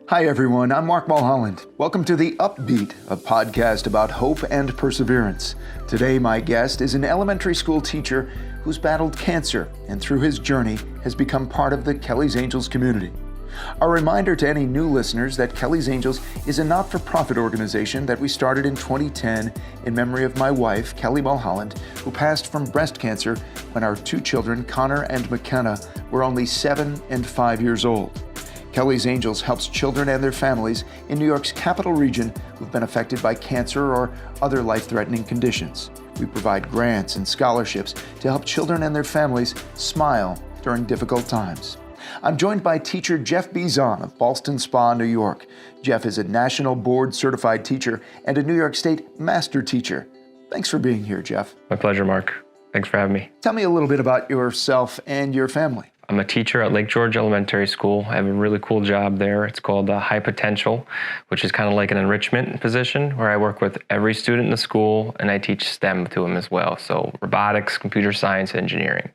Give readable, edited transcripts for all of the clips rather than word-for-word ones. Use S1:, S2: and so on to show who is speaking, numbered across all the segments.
S1: Hi everyone, I'm Mark Mulholland. Welcome to The Upbeat, a podcast about hope and perseverance. Today my guest is an elementary school teacher who's battled cancer and through his journey has become part of the Kelly's Angels community. A reminder to any new listeners that Kelly's Angels is a not-for-profit organization that we started in 2010 in memory of my wife, Kelly Mulholland, who passed from breast cancer when our two children, Connor and McKenna, were only 7 and 5 years old. Kelly's Angels helps children and their families in New York's capital region who've been affected by cancer or other life-threatening conditions. We provide grants and scholarships to help children and their families smile during difficult times. I'm joined by teacher Geoff Bizan of Ballston Spa, New York. Geoff is a national board certified teacher and a New York State master teacher. Thanks for being here, Geoff.
S2: My pleasure, Mark. Thanks for having me.
S1: Tell me a little bit about yourself and your family.
S2: I'm a teacher at Lake George Elementary School. I have a really cool job there. It's called High Potential, which is kind of like an enrichment position where I work with every student in the school and I teach STEM to them as well. So robotics, computer science, engineering.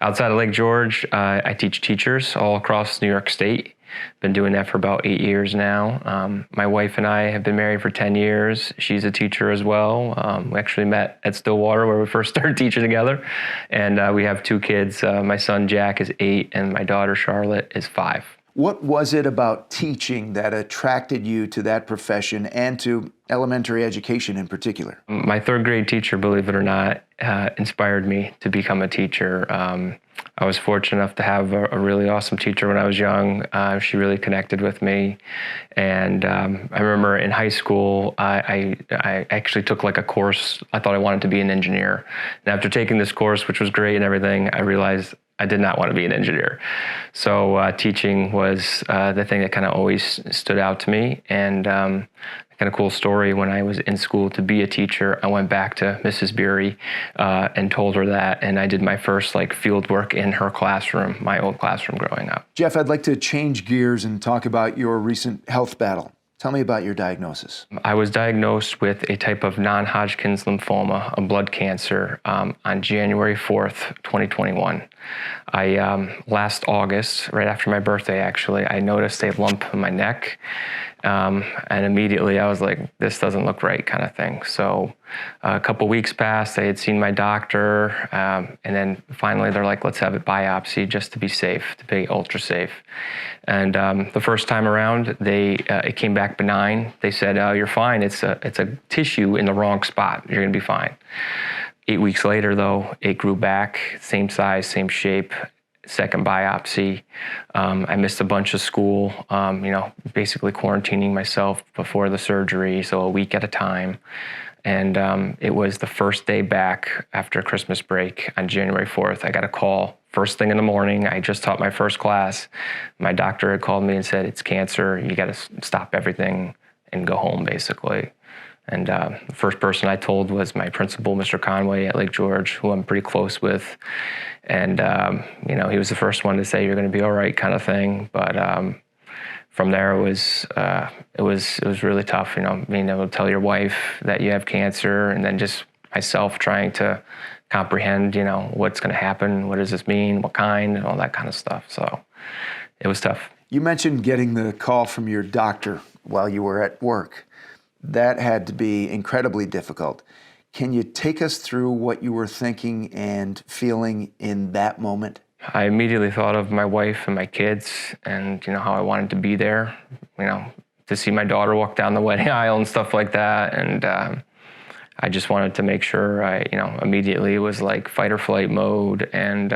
S2: Outside of Lake George, I teach teachers all across New York State. Been doing that for about 8 years now. My wife and I have been married for 10 years. She's a teacher as well. We actually met at Stillwater where we first started teaching together. And we have 2 kids. My son Jack is 8 and my daughter Charlotte is 5.
S1: What was it about teaching that attracted you to that profession and to elementary education in particular?
S2: My 3rd grade teacher, believe it or not, inspired me to become a teacher. I was fortunate enough to have a really awesome teacher when I was young. She really connected with me. And I remember in high school, I actually took like a course. I thought I wanted to be an engineer. And after taking this course, which was great and everything, I realized I did not want to be an engineer. So teaching was the thing that kind of always stood out to me. And kind of cool story, when I was in school to be a teacher, I went back to Mrs. Beery and told her that, and I did my first field work in her classroom, my old classroom growing up.
S1: Geoff, I'd like to change gears and talk about your recent health battle. Tell me about your diagnosis.
S2: I was diagnosed with a type of non-Hodkins lymphoma, a blood cancer, on January 4th, 2021. Last August, right after my birthday actually, I noticed a lump in my neck. And immediately I was like, this doesn't look right, kind of thing. So a couple weeks passed, I had seen my doctor, and then finally they're like, let's have it biopsy just to be safe, to be ultra safe. And the first time around, it came back benign. They said, you're fine, it's a tissue in the wrong spot, you're gonna be fine. 8 weeks later though, it grew back, same size, same shape. Second biopsy, I missed a bunch of school, basically quarantining myself before the surgery, so a week at a time. And it was the first day back after Christmas break on January 4th. I got a call first thing in the morning. I just taught my first class. My doctor had called me and said, it's cancer, you got to stop everything and go home, basically. And the first person I told was my principal, Mr. Conway at Lake George, who I'm pretty close with. And, he was the first one to say, you're going to be all right, kind of thing. But from there, it was really tough, being able to tell your wife that you have cancer, and then just myself trying to comprehend, what's going to happen, what does this mean, what kind, and all that kind of stuff. So it was tough.
S1: You mentioned getting the call from your doctor while you were at work. That had to be incredibly difficult. Can you take us through what you were thinking and feeling in that moment?
S2: I immediately thought of my wife and my kids and, how I wanted to be there, to see my daughter walk down the wedding aisle and stuff like that. And I just wanted to make sure immediately it was like fight or flight mode. And,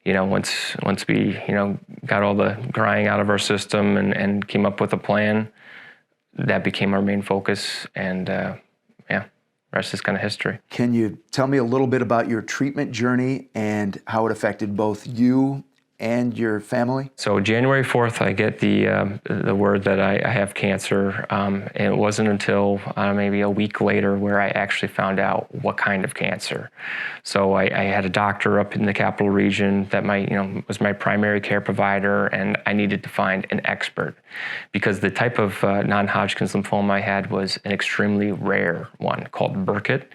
S2: once we, got all the crying out of our system and came up with a plan, that became our main focus, and rest is kind of history.
S1: Can you tell me a little bit about your treatment journey and how it affected both you and your family?
S2: So January 4th, I get the word that I have cancer. And it wasn't until maybe a week later where I actually found out what kind of cancer. So I had a doctor up in the capital region that was my primary care provider, and I needed to find an expert because the type of non-Hodgkin's lymphoma I had was an extremely rare one called Burkitt.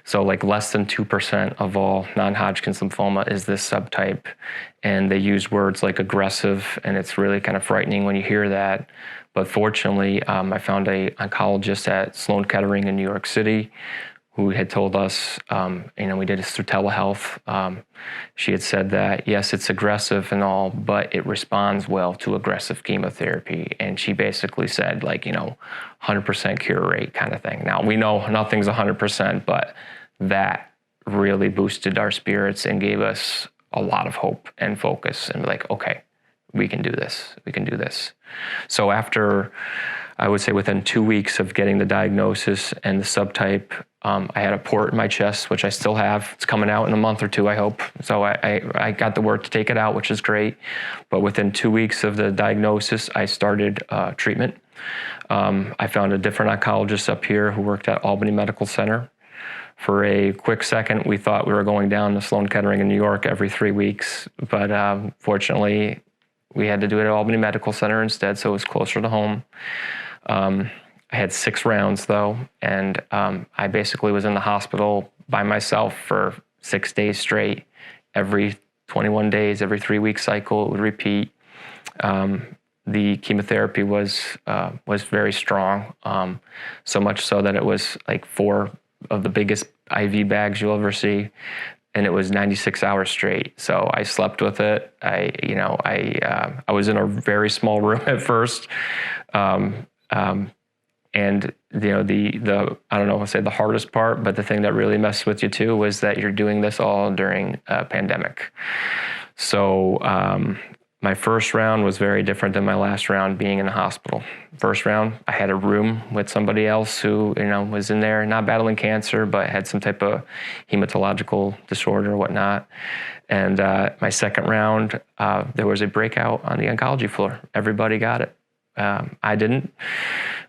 S2: So like less than 2% of all non-Hodgkin's lymphoma is this subtype. and they use words like aggressive, and it's really kind of frightening when you hear that. But fortunately, I found an oncologist at Sloan Kettering in New York City who had told us, we did this through telehealth. She had said that, yes, it's aggressive and all, but it responds well to aggressive chemotherapy. And she basically said, 100% cure rate kind of thing. Now, we know nothing's 100%, but that really boosted our spirits and gave us a lot of hope and focus, and like, okay, we can do this. We can do this. So after, I would say within 2 weeks of getting the diagnosis and the subtype, I had a port in my chest, which I still have. It's coming out in a month or two, I hope. So I got the word to take it out, which is great. But within 2 weeks of the diagnosis, I started treatment. I found a different oncologist up here who worked at Albany Medical Center. For a quick second, we thought we were going down to Sloan Kettering in New York every 3 weeks, but fortunately, we had to do it at Albany Medical Center instead, so it was closer to home. I had 6 rounds, though, and I basically was in the hospital by myself for 6 days straight. Every 21 days, every 3-week cycle, it would repeat. The chemotherapy was very strong, so much so that it was like 4 of the biggest IV bags you'll ever see, and it was 96 hours straight. So I slept with it. I was in a very small room at first, and the I don't know if I'll say the hardest part, but the thing that really messed with you too was that you're doing this all during a pandemic. So my first round was very different than my last round being in the hospital. First round, I had a room with somebody else who, was in there, not battling cancer, but had some type of hematological disorder or whatnot. And my second round, there was a breakout on the oncology floor. Everybody got it. I didn't,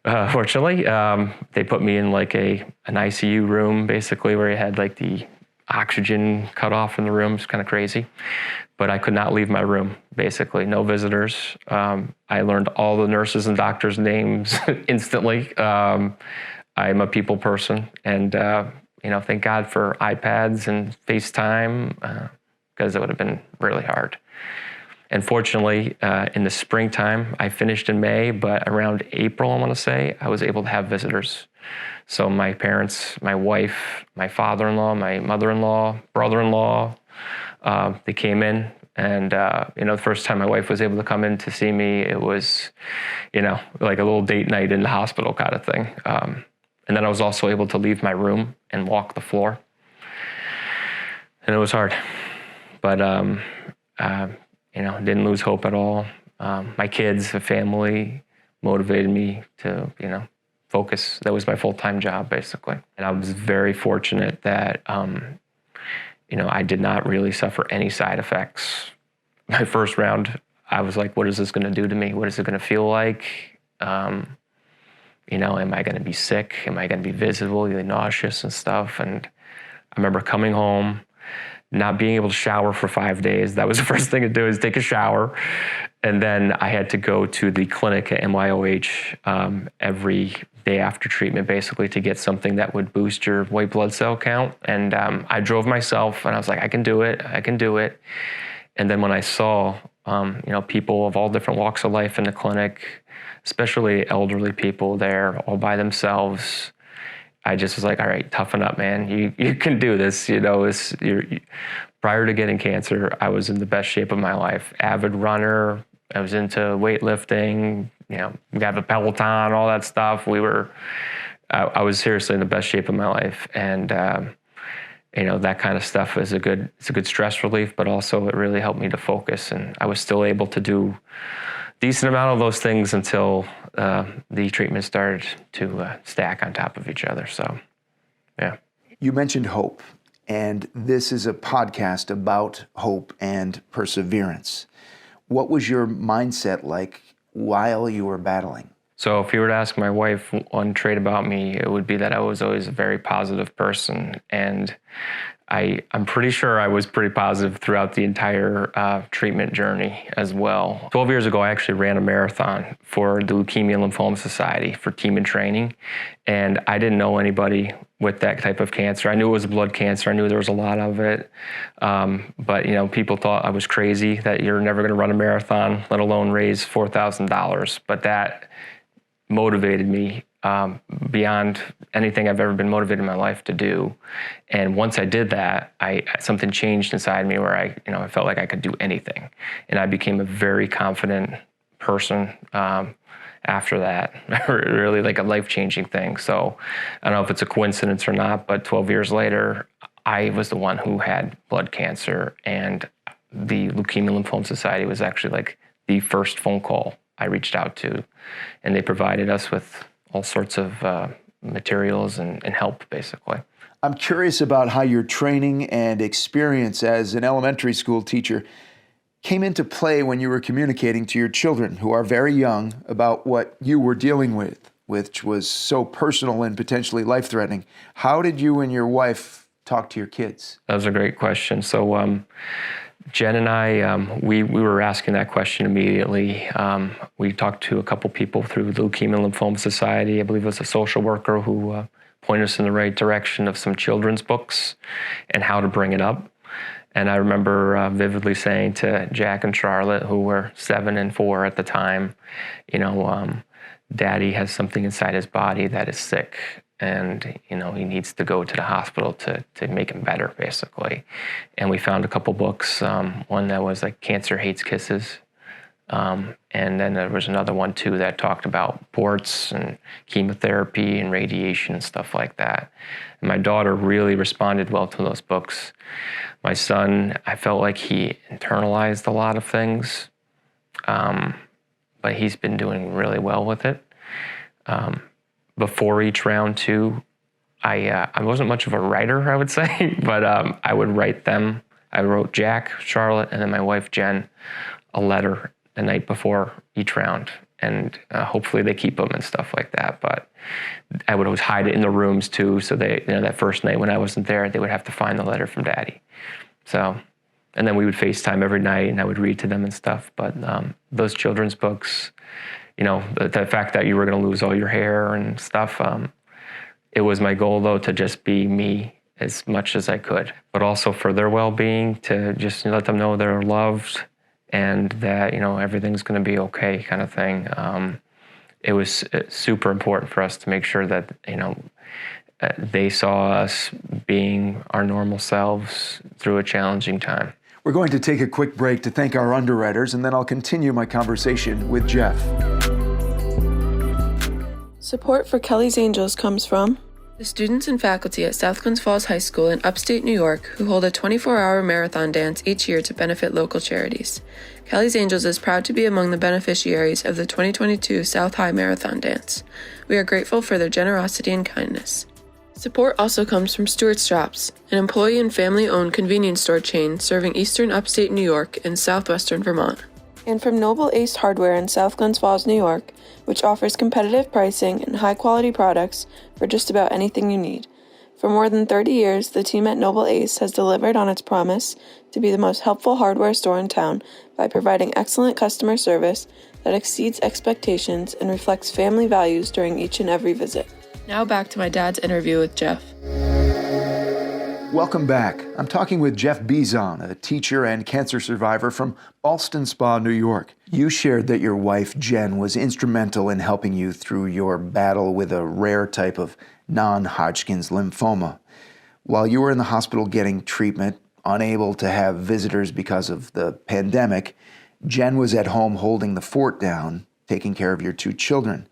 S2: fortunately. They put me in like an ICU room, basically, where you had like the oxygen cut off in the room. It's kind of crazy. But I could not leave my room, basically. No visitors. I learned all the nurses and doctors' names instantly. I'm a people person. And, thank God for iPads and FaceTime, because it would have been really hard. And fortunately, in the springtime, I finished in May, but around April, I want to say, I was able to have visitors. So my parents, my wife, my father-in-law, my mother-in-law, brother-in-law, they came in, and, the first time my wife was able to come in to see me, it was, like a little date night in the hospital kind of thing. And then I was also able to leave my room and walk the floor. And it was hard, but, didn't lose hope at all. My kids, the family motivated me to, focus. That was my full-time job, basically. And I was very fortunate that, I did not really suffer any side effects. My first round, I was like, what is this going to do to me? What is it going to feel like? Am I going to be sick? Am I going to be visibly nauseous and stuff? And I remember coming home, not being able to shower for 5 days. That was the first thing to do, is take a shower. And then I had to go to the clinic at MYOH every day after treatment, basically, to get something that would boost your white blood cell count. And I drove myself, and I was like, I can do it. And then when I saw, people of all different walks of life in the clinic, especially elderly people there all by themselves, I just was like, all right, toughen up, man. You can do this. Prior to getting cancer, I was in the best shape of my life. Avid runner. I was into weightlifting. We got a Peloton, all that stuff. I was seriously in the best shape of my life. And, that kind of stuff is it's a good stress relief, but also it really helped me to focus. And I was still able to do decent amount of those things until the treatment started to stack on top of each other. So, yeah.
S1: You mentioned hope, and this is a podcast about hope and perseverance. What was your mindset like while you were battling?
S2: So if you were to ask my wife one trait about me, it would be that I was always a very positive person. And I'm pretty sure I was pretty positive throughout the entire treatment journey as well. 12 years ago, I actually ran a marathon for the Leukemia and Lymphoma Society for team and training. And I didn't know anybody with that type of cancer. I knew it was a blood cancer. I knew there was a lot of it. But, people thought I was crazy, that you're never going to run a marathon, let alone raise $4,000. But that motivated me beyond anything I've ever been motivated in my life to do. And once I did that, something changed inside me where I felt like I could do anything. And I became a very confident person after that, really like a life-changing thing. So I don't know if it's a coincidence or not, but 12 years later, I was the one who had blood cancer, and the Leukemia and Lymphoma Society was actually like the first phone call I reached out to, and they provided us with all sorts of materials and help, basically.
S1: I'm curious about how your training and experience as an elementary school teacher came into play when you were communicating to your children, who are very young, about what you were dealing with, which was so personal and potentially life-threatening. How did you and your wife talk to your kids?
S2: That was a great question. So Jen and I, we were asking that question immediately. We talked to a couple people through the Leukemia and Lymphoma Society. I believe it was a social worker who pointed us in the right direction of some children's books and how to bring it up. And I remember vividly saying to Jack and Charlotte, who were 7 and 4 at the time, Daddy has something inside his body that is sick, and he needs to go to the hospital to make him better, basically. And we found a couple books, one that was like Cancer Hates Kisses, and then there was another one too that talked about ports and chemotherapy and radiation and stuff like that. And my daughter really responded well to those books. My son, I felt like he internalized a lot of things, but he's been doing really well with it. Before each round too, I wasn't much of a writer, I would say, but I would write them. I wrote Jack, Charlotte, and then my wife Jen a letter the night before each round, and hopefully they keep them and stuff like that. But I would always hide it in the rooms too, so they, that first night when I wasn't there, they would have to find the letter from Daddy. So, and then we would FaceTime every night, and I would read to them and stuff. But those children's books, the fact that you were going to lose all your hair and stuff, it was my goal, though, to just be me as much as I could, but also for their well-being, to just let them know they're loved and that, everything's going to be okay, kind of thing. It was super important for us to make sure that, they saw us being our normal selves through a challenging time.
S1: We're going to take a quick break to thank our underwriters, and then I'll continue my conversation with Geoff.
S3: Support for Kelly's Angels comes from the students and faculty at South Glens Falls High School in upstate New York, who hold a 24-hour marathon dance each year to benefit local charities. Kelly's Angels is proud to be among the beneficiaries of the 2022 South High Marathon Dance. We are grateful for their generosity and kindness. Support also comes from Stewart's Shops, an employee and family-owned convenience store chain serving eastern upstate New York and southwestern Vermont. And from Noble Ace Hardware in South Glens Falls, New York, which offers competitive pricing and high-quality products for just about anything you need. For more than 30 years, the team at Noble Ace has delivered on its promise to be the most helpful hardware store in town by providing excellent customer service that exceeds expectations and reflects family values during each and every visit. Now back to my dad's interview with Geoff.
S1: Welcome back. I'm talking with Geoff Bizan, a teacher and cancer survivor from Ballston Spa, New York. You shared that your wife, Jen, was instrumental in helping you through your battle with a rare type of non-Hodkins lymphoma. While you were in the hospital getting treatment, unable to have visitors because of the pandemic, Jen was at home holding the fort down, taking care of your 2 children.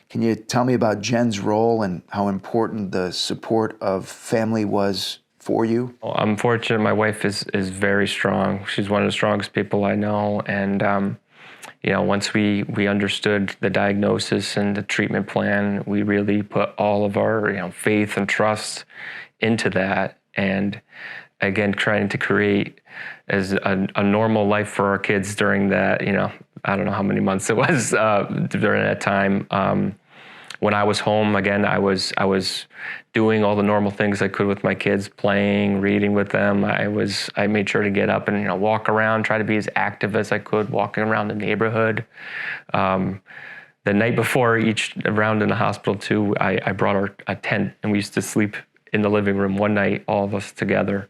S1: Can you tell me about Jen's role and how important the support of family was for you?
S2: Well, I'm fortunate. My wife is very strong. She's one of the strongest people I know. And, once we understood the diagnosis and the treatment plan, we really put all of our, faith and trust into that. And again, trying to create as a normal life for our kids during that, I don't know how many months it was during that time. When I was home, again, I was doing all the normal things I could with my kids, playing, reading with them. I made sure to get up and walk around, try to be as active as I could, walking around the neighborhood. the night before each round in the hospital too, I brought a tent, and we used to sleep in the living room one night, all of us together.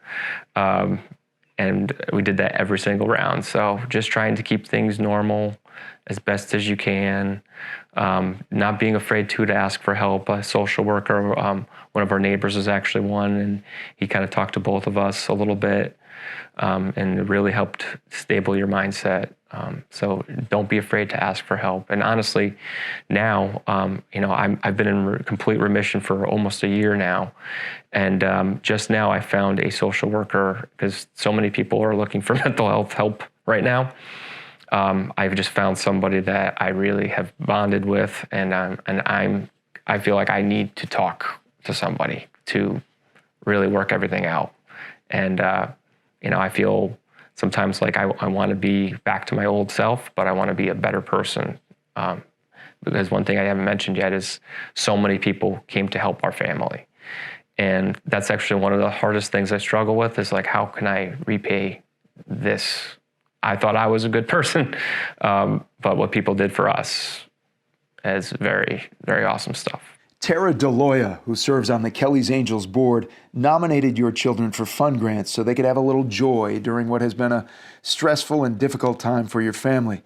S2: And we did that every single round. So just trying to keep things normal as best as you can. Not being afraid to ask for help. A social worker, one of our neighbors is actually one, and he kind of talked to both of us a little bit, and it really helped stable your mindset. So don't be afraid to ask for help. And honestly, now, I've been in complete remission for almost a year now. And just now I found a social worker, because so many people are looking for mental health help right now. I've just found somebody that I really have bonded with, and I feel like I need to talk to somebody to really work everything out. And I feel sometimes like I want to be back to my old self, but I want to be a better person. Because one thing I haven't mentioned yet is so many people came to help our family. And that's actually one of the hardest things I struggle with, is like, how can I repay this? I thought I was a good person, but what people did for us is very, very awesome stuff.
S1: Tara DeLoya, who serves on the Kelly's Angels board, nominated your children for fund grants so they could have a little joy during what has been a stressful and difficult time for your family.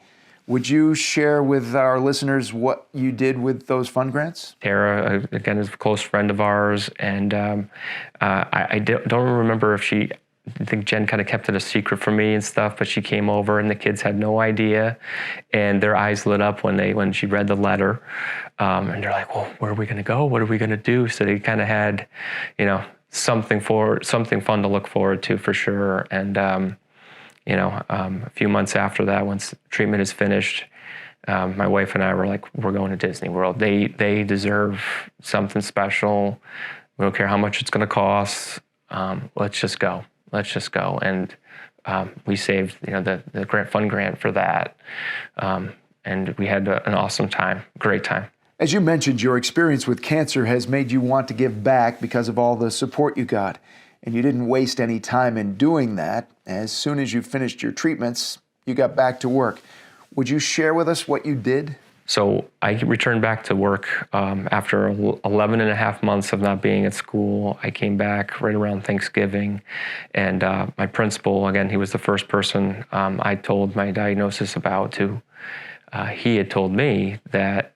S1: Would you share with our listeners what you did with those fund grants?
S2: Tara, again, is a close friend of ours, and I don't remember if I think Jen kind of kept it a secret from me and stuff, but she came over and the kids had no idea, and their eyes lit up when she read the letter, and they're like, well, where are we going to go? What are we going to do? So they kind of had, something fun to look forward to for sure. And, a few months after that, once treatment is finished, my wife and I were like, we're going to Disney World. They deserve something special. We don't care how much it's going to cost. Let's just go. And we saved, the fund grant for that. And we had an awesome time, great time.
S1: As you mentioned, your experience with cancer has made you want to give back because of all the support you got. And you didn't waste any time in doing that. As soon as you finished your treatments, you got back to work. Would you share with us what you did?
S2: So I returned back to work after 11 and a half months of not being at school. I came back right around Thanksgiving, and my principal, again, he was the first person I told my diagnosis about to. He had told me that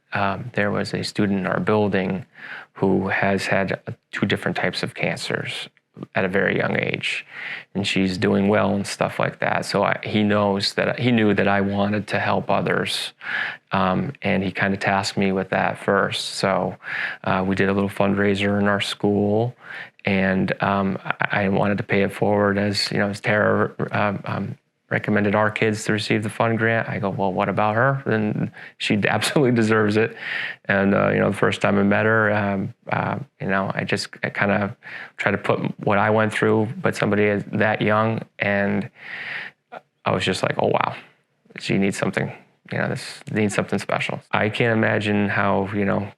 S2: there was a student in our building who has had 2 different types of cancers at a very young age, and she's doing well and stuff like that. So he knew that I wanted to help others, and he kind of tasked me with that first. So we did a little fundraiser in our school, and I wanted to pay it forward as Tara recommended our kids to receive the fund grant. I go, well, what about her? And she absolutely deserves it. And, the first time I met her, I kind of tried to put what I went through, but somebody that young. And I was just like, oh, wow, she needs something. This needs something special. I can't imagine how,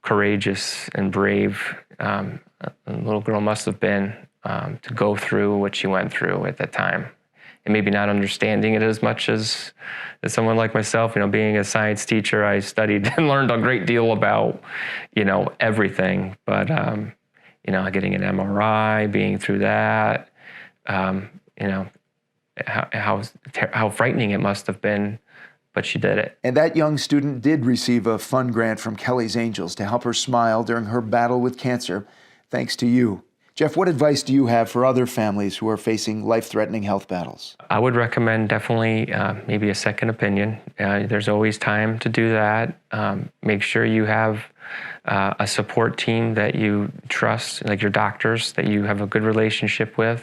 S2: courageous and brave a little girl must have been to go through what she went through at that time. And maybe not understanding it as much as someone like myself. Being a science teacher, I studied and learned a great deal about, everything. But, getting an MRI, being through that, how frightening it must have been. But she did it.
S1: And that young student did receive a fund grant from Kelly's Angels to help her smile during her battle with cancer, thanks to you. Geoff, what advice do you have for other families who are facing life-threatening health battles?
S2: I would recommend definitely maybe a second opinion. There's always time to do that. Make sure you have a support team that you trust, like your doctors, that you have a good relationship with,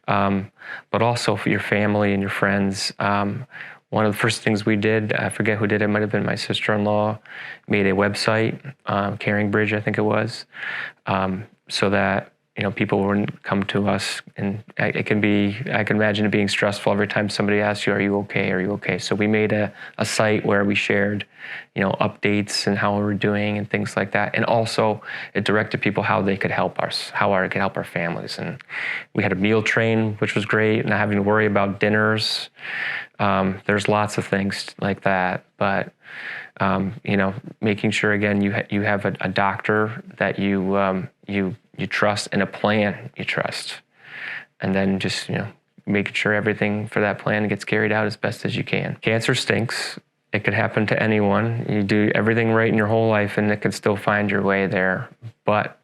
S2: but also for your family and your friends. One of the first things we did, I forget who did it might have been my sister-in-law, made a website, Caring Bridge, I think it was, so that people wouldn't come to us, and I can imagine it being stressful every time somebody asks you, are you okay? Are you okay? So we made a site where we shared, updates and how we were doing and things like that. And also it directed people how they could help us, how I could help our families. And we had a meal train, which was great, not having to worry about dinners. There's lots of things like that. But making sure again you have a doctor that you trust and a plan you trust, and then just making sure everything for that plan gets carried out as best as you can. Cancer stinks. It could happen to anyone. You do everything right in your whole life, and it can still find your way there. But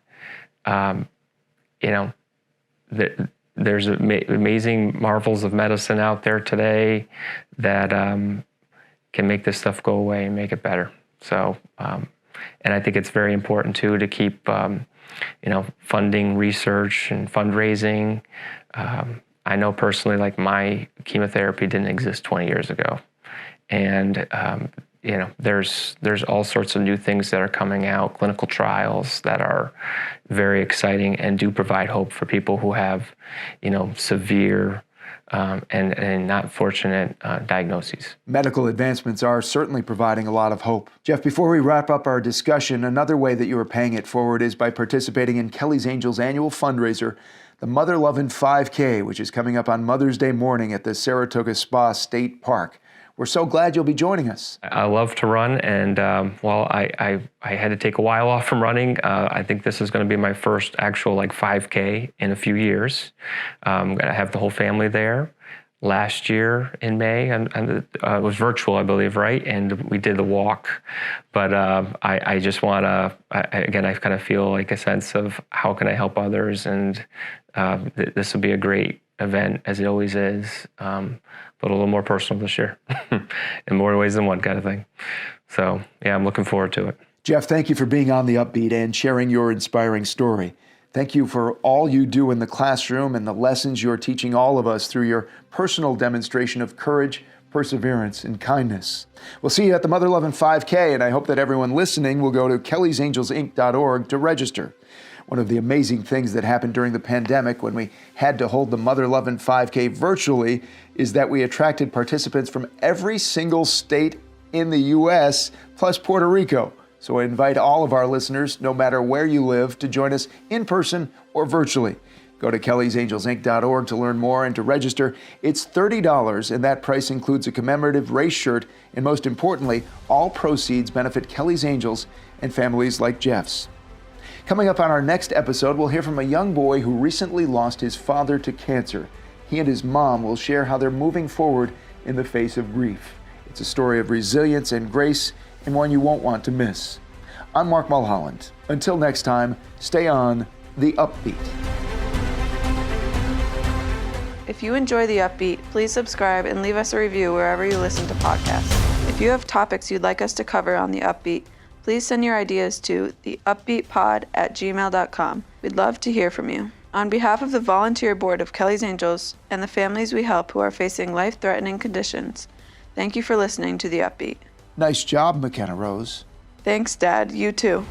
S2: there's amazing marvels of medicine out there today that can make this stuff go away and make it better. So, and I think it's very important too to keep, funding research and fundraising. I know personally, like my chemotherapy didn't exist 20 years ago, and there's all sorts of new things that are coming out, clinical trials that are very exciting and do provide hope for people who have, severe and not fortunate diagnoses.
S1: Medical advancements are certainly providing a lot of hope. Geoff, before we wrap up our discussion, another way that you are paying it forward is by participating in Kelly's Angels' annual fundraiser, the Mother Lovin' 5K, which is coming up on Mother's Day morning at the Saratoga Spa State Park. We're so glad you'll be joining us.
S2: I love to run, and while I had to take a while off from running, I think this is going to be my first actual 5K in a few years. I'm going to have the whole family there. Last year in May, and it was virtual, I believe, right? And we did the walk. But I just want to, again, I kind of feel like a sense of how can I help others, and this will be a great event, as it always is, but a little more personal this year, in more ways than one kind of thing. So, yeah, I'm looking forward to it.
S1: Geoff, thank you for being on The Upbeat and sharing your inspiring story. Thank you for all you do in the classroom and the lessons you're teaching all of us through your personal demonstration of courage, perseverance, and kindness. We'll see you at the Mother Lovin' 5K, and I hope that everyone listening will go to kellysangelsinc.org to register. One of the amazing things that happened during the pandemic when we had to hold the Mother Lovin' 5K virtually is that we attracted participants from every single state in the U.S. plus Puerto Rico. So I invite all of our listeners, no matter where you live, to join us in person or virtually. Go to kellysangelsinc.org to learn more and to register. It's $30, and that price includes a commemorative race shirt, and most importantly, all proceeds benefit Kelly's Angels and families like Geoff's. Coming up on our next episode, we'll hear from a young boy who recently lost his father to cancer. He and his mom will share how they're moving forward in the face of grief. It's a story of resilience and grace, and one you won't want to miss. I'm Mark Mulholland. Until next time, stay on The Upbeat.
S3: If you enjoy The Upbeat, please subscribe and leave us a review wherever you listen to podcasts. If you have topics you'd like us to cover on The Upbeat, please send your ideas to theupbeatpod@gmail.com. We'd love to hear from you. On behalf of the volunteer board of Kelly's Angels and the families we help who are facing life-threatening conditions, thank you for listening to The Upbeat.
S1: Nice job, McKenna Rose.
S3: Thanks, Dad. You too.